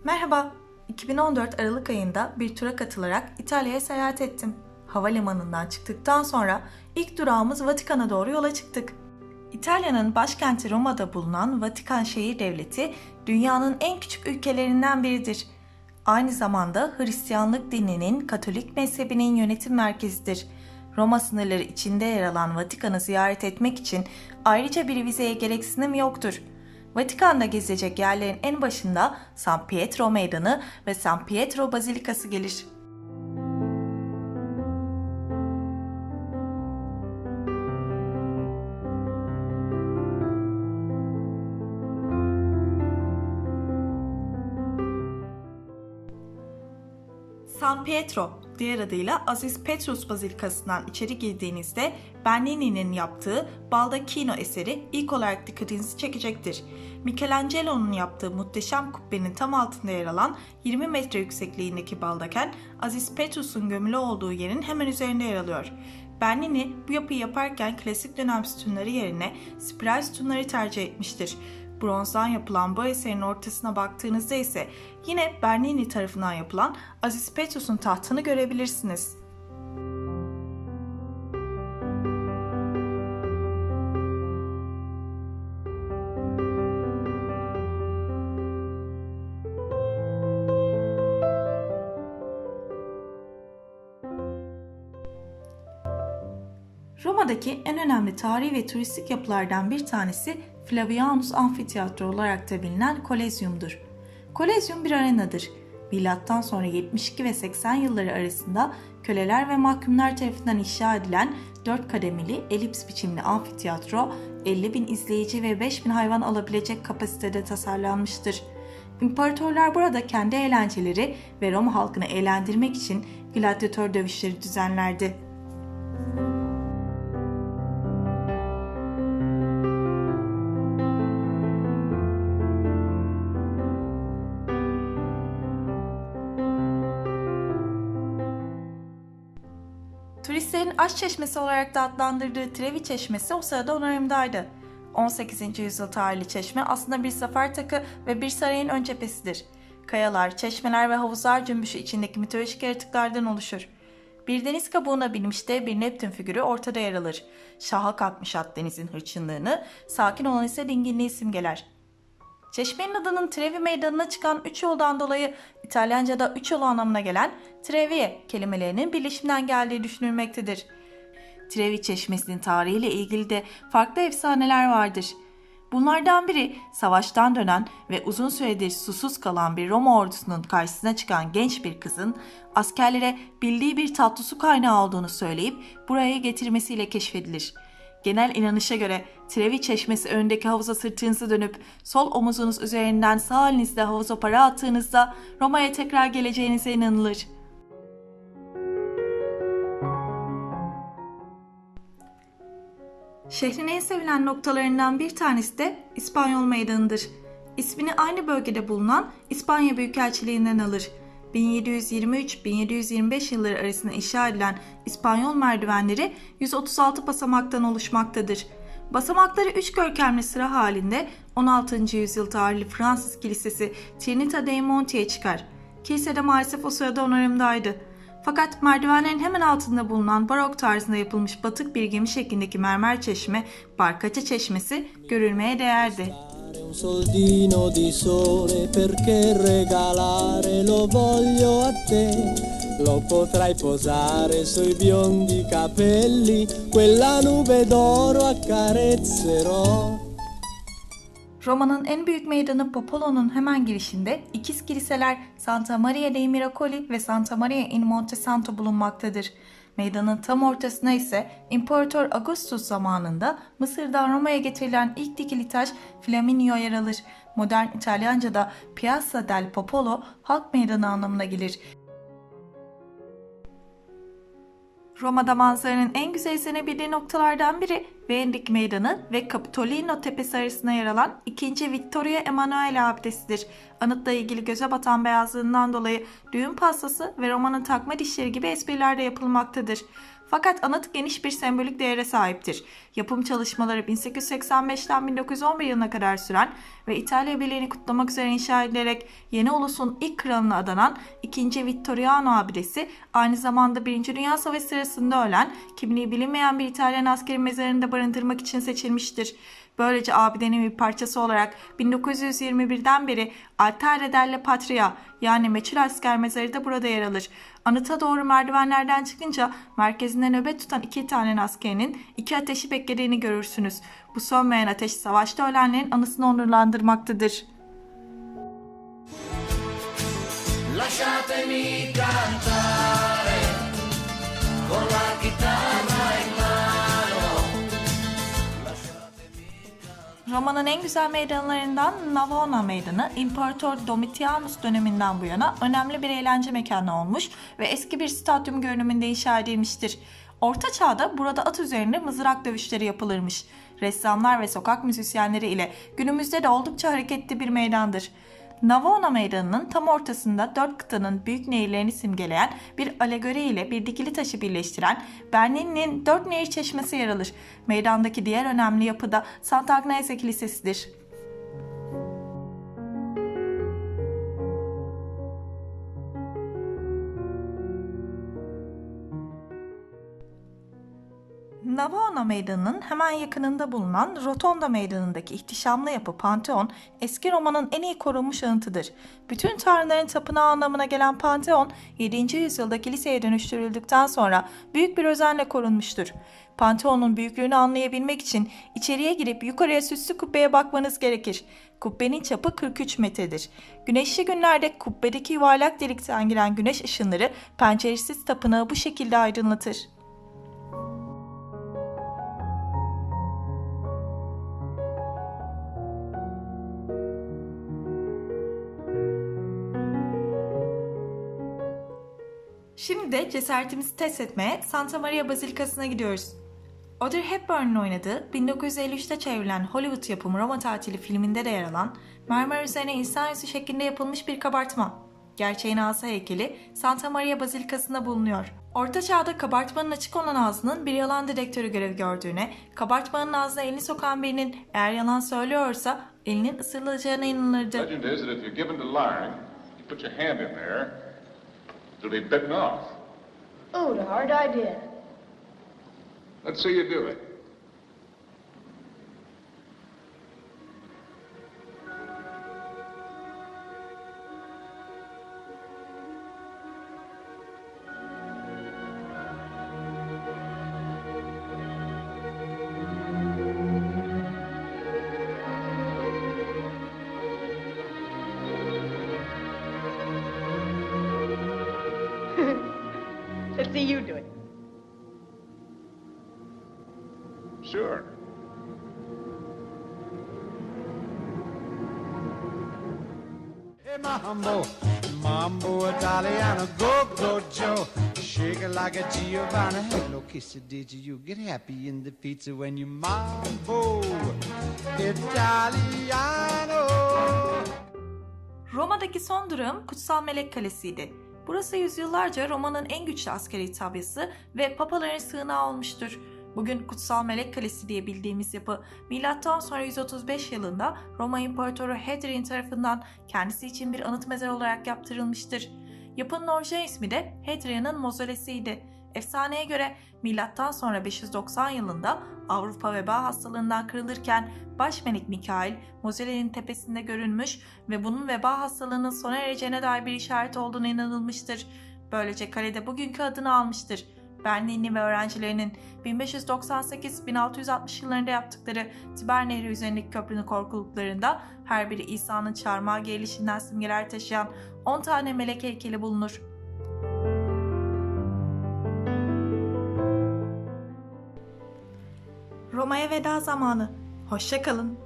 Merhaba, 2014 Aralık ayında bir tura katılarak İtalya'ya seyahat ettim. Havalimanından çıktıktan sonra ilk durağımız Vatikan'a doğru yola çıktık. İtalya'nın başkenti Roma'da bulunan Vatikan Şehir Devleti, dünyanın en küçük ülkelerinden biridir. Aynı zamanda Hristiyanlık dininin Katolik mezhebinin yönetim merkezidir. Roma sınırları içinde yer alan Vatikan'ı ziyaret etmek için ayrıca bir vizeye gereksinim yoktur. Vatikan'da gezilecek yerlerin en başında San Pietro Meydanı ve San Pietro Bazilikası gelir. San Pietro, diğer adıyla Aziz Petrus Bazilikası'ndan içeri girdiğinizde Bernini'nin yaptığı Baldacchino eseri ilk olarak dikkatinizi çekecektir. Michelangelo'nun yaptığı muhteşem kubbenin tam altında yer alan 20 metre yüksekliğindeki baldaken, Aziz Petrus'un gömülü olduğu yerin hemen üzerinde yer alıyor. Bernini bu yapıyı yaparken klasik dönem sütunları yerine spiral sütunları tercih etmiştir. Bronzdan yapılan bu eserin ortasına baktığınızda ise yine Bernini tarafından yapılan Aziz Petrus'un tahtını görebilirsiniz. Roma'daki en önemli tarihi ve turistik yapılardan bir tanesi Flavianus Amfiteyatro olarak da bilinen Kolezyum'dur. Kolezyum bir arenadır. Milattan sonra 72 ve 80 yılları arasında köleler ve mahkumlar tarafından inşa edilen 4 kademeli elips biçimli amfiteyatro 50.000 izleyici ve 5.000 hayvan alabilecek kapasitede tasarlanmıştır. İmparatorlar burada kendi eğlenceleri ve Roma halkını eğlendirmek için gladyatör dövüşleri düzenlerdi. Turistlerin aşk çeşmesi olarak da adlandırdığı Trevi Çeşmesi o sırada onarımdaydı. 18. yüzyıl tarihli çeşme aslında bir zafer takı ve bir sarayın ön cephesidir. Kayalar, çeşmeler ve havuzlar cümbüşü içindeki mitolojik yaratıklardan oluşur. Bir deniz kabuğuna binmiş dev bir Neptün figürü ortada yer alır. Şaha kalkmış at denizin hırçınlığını, sakin olan ise dinginliği simgeler. Çeşmenin adının Trevi Meydanı'na çıkan 3 yoldan dolayı İtalyanca'da 3 yol anlamına gelen Trevi kelimelerinin birleşiminden geldiği düşünülmektedir. Trevi Çeşmesi'nin tarihiyle ilgili de farklı efsaneler vardır. Bunlardan biri savaştan dönen ve uzun süredir susuz kalan bir Roma ordusunun karşısına çıkan genç bir kızın askerlere bildiği bir tatlı su kaynağı olduğunu söyleyip buraya getirmesiyle keşfedilir. Genel inanışa göre Trevi Çeşmesi önündeki havuza sırtınızı dönüp sol omuzunuz üzerinden sağ elinizle havuza para attığınızda Roma'ya tekrar geleceğinize inanılır. Şehrin en sevilen noktalarından bir tanesi de İspanyol Meydanı'dır. İsmini aynı bölgede bulunan İspanya Büyükelçiliğinden alır. 1723-1725 yılları arasında inşa edilen İspanyol merdivenleri 136 basamaktan oluşmaktadır. Basamakları 3 görkemli sıra halinde 16. yüzyıl tarihli Fransız Kilisesi Trinita dei Monti'ye çıkar. Kilise de maalesef o sırada onarımdaydı. Fakat merdivenlerin hemen altında bulunan barok tarzında yapılmış batık bir gemi şeklindeki mermer çeşme, Barkaça Çeşmesi görülmeye değerdi. Un soldino di sole perché regalare lo voglio a te, lo potrai posare sui biondi capelli, quella nube d'oro accarezzerò. Roma'nın en büyük meydanı Popolo'nun hemen girişinde ikiz kiliseler Santa Maria dei Miracoli ve Santa Maria in Monte Santo bulunmaktadır. Meydanın tam ortasına ise İmparator Augustus zamanında Mısır'dan Roma'ya getirilen ilk dikili taş Flaminio yer alır. Modern İtalyanca'da Piazza del Popolo halk meydanı anlamına gelir. Roma'da manzaranın en güzel izlenebildiği noktalardan biri Venedik Meydanı ve Capitolino Tepesi arasında yer alan 2. Vittorio Emanuele abidesidir. Anıtla ilgili göze batan beyazlığından dolayı düğün pastası ve Roma'nın takma dişleri gibi espriler de yapılmaktadır. Fakat anıt geniş bir sembolik değere sahiptir. Yapım çalışmaları 1885'ten 1911 yılına kadar süren ve İtalya Birliği'ni kutlamak üzere inşa edilerek yeni ulusun ilk kralına adanan 2. Vittoriano abidesi, aynı zamanda 1. Dünya Savaşı sırasında ölen, kimliği bilinmeyen bir İtalyan askerin mezarını da barındırmak için seçilmiştir. Böylece abidenin bir parçası olarak 1921'den beri Altare della Patria yani meçhul asker mezarı da burada yer alır. Anıta doğru merdivenlerden çıkınca merkezinde nöbet tutan 2 tane askerinin 2 ateşi beklediğini görürsünüz. Bu sönmeyen ateş savaşta ölenlerin anısını onurlandırmaktadır. Lasciatemi cantare con la chitarra in mano. Roma'nın en güzel meydanlarından Navona Meydanı, İmparator Domitianus döneminden bu yana önemli bir eğlence mekanı olmuş ve eski bir stadyum görünümünde inşa edilmiştir. Orta Çağ'da burada at üzerinde mızrak dövüşleri yapılırmış. Ressamlar ve sokak müzisyenleri ile günümüzde de oldukça hareketli bir meydandır. Navona Meydanı'nın tam ortasında 4 kıtanın büyük nehirlerini simgeleyen bir alegori ile bir dikili taşı birleştiren Bernini'nin 4 nehir çeşmesi yer alır. Meydandaki diğer önemli yapı da Sant'Agnese Kilisesi'dir. Navona Meydanı'nın hemen yakınında bulunan Rotonda Meydanı'ndaki ihtişamlı yapı Panteon, eski Roma'nın en iyi korunmuş anıtıdır. Bütün tanrıların tapınağı anlamına gelen Panteon, 7. yüzyılda kiliseye dönüştürüldükten sonra büyük bir özenle korunmuştur. Panteon'un büyüklüğünü anlayabilmek için içeriye girip yukarıya süslü kubbeye bakmanız gerekir. Kubbenin çapı 43 metredir. Güneşli günlerde kubbedeki yuvarlak delikten giren güneş ışınları penceresiz tapınağı bu şekilde aydınlatır. Şimdi de cesaretimizi test etmeye Santa Maria Bazilikası'na gidiyoruz. Audrey Hepburn'un oynadığı 1953'te çevrilen Hollywood yapımı Roma Tatili filminde de yer alan mermer üzerine insan yüzü şeklinde yapılmış bir kabartma. Gerçeğin asa heykeli Santa Maria Bazilikası'nda bulunuyor. Orta Çağ'da kabartmanın açık olan ağzının bir yalan dedektörü görevi gördüğüne, kabartmanın ağzına elini sokan birinin eğer yalan söylüyorsa elinin ısırılacağına inanılırdı. Legend is that if you're given to lying, you put your hand in there, it'll be bitten off. Oh, what a hard idea. Let's see you do it. Let's see you do it. Sure. Hey, mambo, mambo Italiano, go Joe, shake it like a Giovanna. Hello, kisser, did you get happy in the pizza when you mambo Italiano? Roma'daki son durağım Kutsal Melek Kalesi'ydi. Burası yüzyıllarca Roma'nın en güçlü askeri tabyası ve papaların sığınağı olmuştur. Bugün Kutsal Melek Kalesi diye bildiğimiz yapı, M.Ö. 135 yılında Roma İmparatoru Hadrian tarafından kendisi için bir anıt mezar olarak yaptırılmıştır. Yapının orijinal ismi de Hadrian'ın mozolesiydi. Efsaneye göre M.Ö. 590 yılında Avrupa veba hastalığından kırılırken baş melek Mikail mozolenin tepesinde görünmüş ve bunun veba hastalığının sona ereceğine dair bir işaret olduğuna inanılmıştır. Böylece kalede bugünkü adını almıştır. Bernini ve öğrencilerinin 1598-1660 yıllarında yaptıkları Tiber Nehri üzerindeki köprünün korkuluklarında her biri İsa'nın çarmıha gelişinden simgeler taşıyan 10 tane melek heykeli bulunur. Roma'ya veda zamanı. Hoşça kalın.